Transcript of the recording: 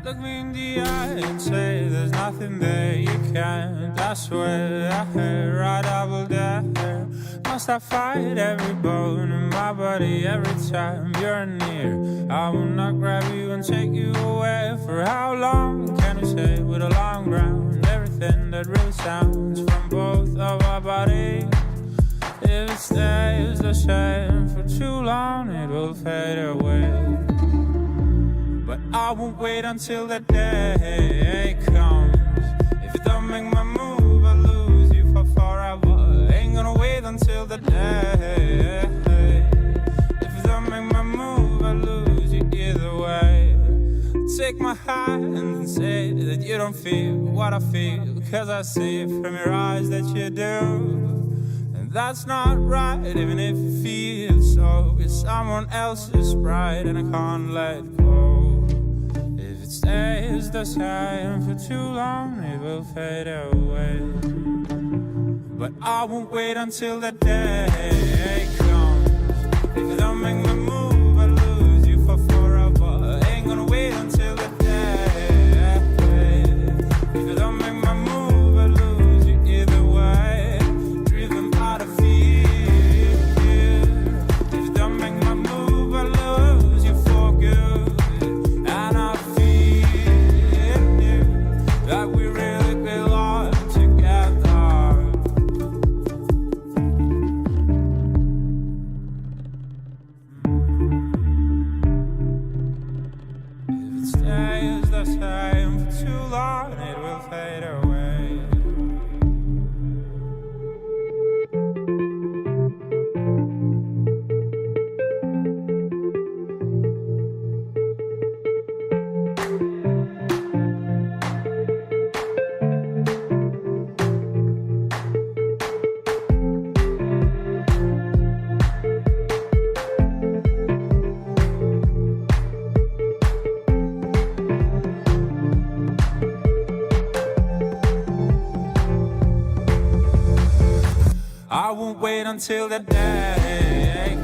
Look me in the eye and say there's nothing there you can't. I swear I heard right, I will dare. Must I fight every bone in my body every time you're near? I will not grab you and take you away. For how long can we say with a long ground everything that really sounds from both of our bodies? If it stays the same for too long, it will fade away. But I won't wait until that day comes. If you don't make my move, I'll lose you for forever. Ain't gonna wait until the day. If you don't make my move, I'll lose you either way. Take my hand and say that you don't feel what I feel, 'cause I see it from your eyes that you do. And that's not right, even if it feels so. It's someone else's pride and I can't let go. If it stays the same for too long, it will fade away. But I won't wait until that day comes. If you don't make my move, I'll lose you for forever. Ain't gonna wait until the day. If you don't make my move, I'll lose you either way. Driven out of fear. If you don't make my move, I'll lose you for good. And I feel that we really belong together. If it stays the same for too long, it will fade away. I won't wait until that day